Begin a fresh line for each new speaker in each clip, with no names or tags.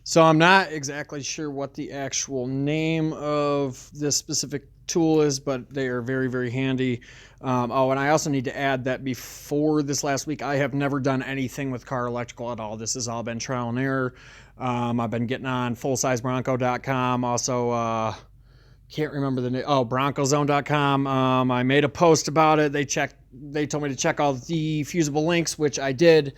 So I'm not exactly sure what the actual name of this specific tool is, but they are very, very handy. Oh, and I also need to add that before this last week, I have never done anything with car electrical at all. This has all been trial and error. I've been getting on fullsizebronco.com. Also, can't remember the name. Oh, broncozone.com. I made a post about it. They told me to check all the fusible links, which I did.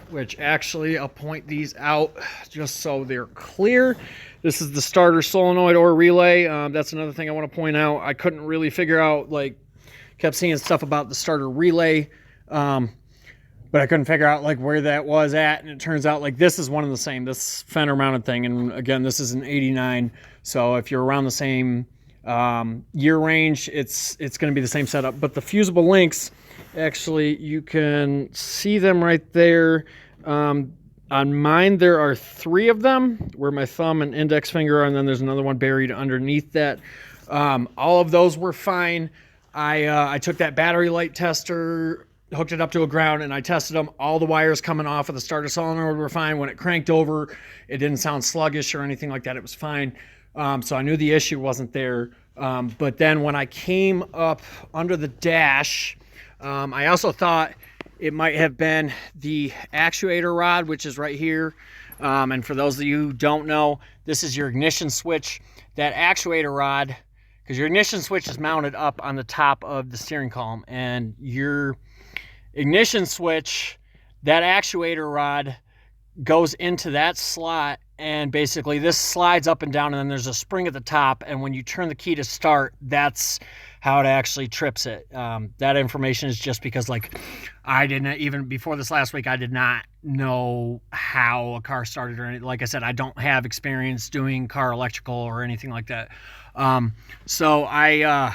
Which actually I'll point these out just so they're clear. This is the starter solenoid or relay. That's another thing I want to point out. I couldn't really figure out, like, kept seeing stuff about the starter relay, but I couldn't figure out like where that was at, and it turns out like this is one of the same, this fender mounted thing, and again, this is an 89, so if you're around the same year range, it's going to be the same setup. But the fusible links, actually, you can see them right there. On mine, there are 3 of them where my thumb and index finger are, and then there's another one buried underneath that. All of those were fine. I took that battery light tester, hooked it up to a ground, and I tested them. All the wires coming off of the starter solenoid were fine. When it cranked over, it didn't sound sluggish or anything like that. It was fine. So I knew the issue wasn't there. But then when I came up under the dash, I also thought it might have been the actuator rod, which is right here. And for those of you who don't know, this is your ignition switch. That actuator rod, because your ignition switch is mounted up on the top of the steering column, and your ignition switch, that actuator rod goes into that slot, and basically this slides up and down, and then there's a spring at the top, and when you turn the key to start, that's how it actually trips it. That information is just because, like, I didn't, even before this last week, I did not know how a car started or anything. Like I said, I don't have experience doing car electrical or anything like that. So I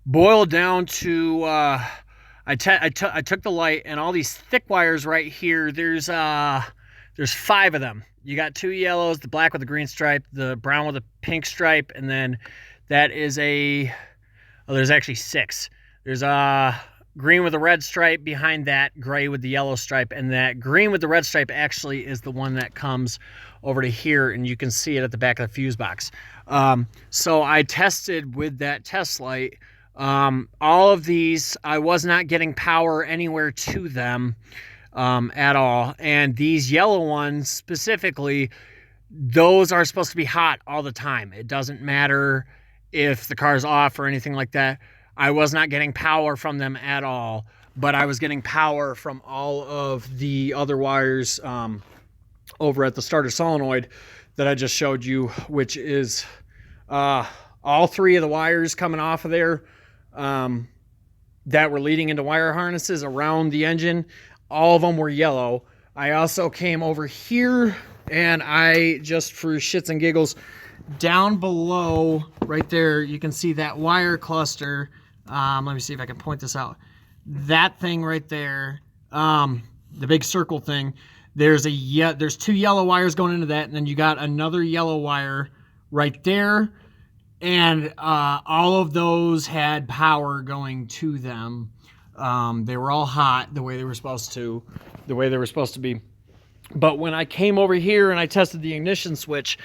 boiled down to I took the light, and all these thick wires right here, there's 5 of them. You got 2 yellows, the black with the green stripe, the brown with a pink stripe, and then that is there's actually 6. There's a green with a red stripe behind that, gray with the yellow stripe, and that green with the red stripe actually is the one that comes over to here, and you can see it at the back of the fuse box. So I tested with that test light. All of these, I was not getting power anywhere to them at all. And these yellow ones specifically, those are supposed to be hot all the time. It doesn't matter if the car's off or anything like that. I was not getting power from them at all, but I was getting power from all of the other wires over at the starter solenoid that I just showed you, which is all 3 of the wires coming off of there that were leading into wire harnesses around the engine. All of them were yellow. I also came over here, and I just, for shits and giggles, down below right there, you can see that wire cluster. Let me see if I can point this out. That thing right there, the big circle thing, there's 2 yellow wires going into that, and then you got another yellow wire right there, and all of those had power going to them. They were all hot the way they were supposed to be. But when I came over here and I tested the ignition switch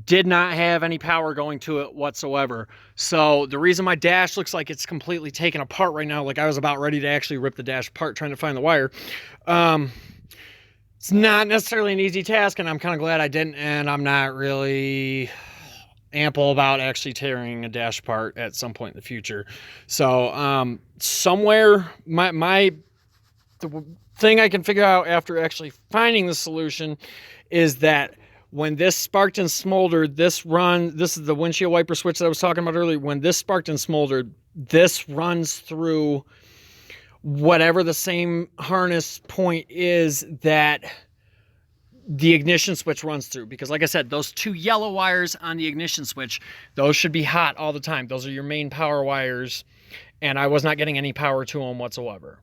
did not have any power going to it whatsoever. So the reason my dash looks like it's completely taken apart right now, like I was about ready to actually rip the dash apart trying to find the wire. It's not necessarily an easy task, and I'm kind of glad I didn't, and I'm not really ample about actually tearing a dash apart at some point in the future. So somewhere, the thing I can figure out after actually finding the solution is that when this sparked and smoldered, this is the windshield wiper switch that I was talking about earlier. When this sparked and smoldered, this runs through whatever the same harness point is that the ignition switch runs through. Because like I said, those 2 yellow wires on the ignition switch, those should be hot all the time. Those are your main power wires, and I was not getting any power to them whatsoever.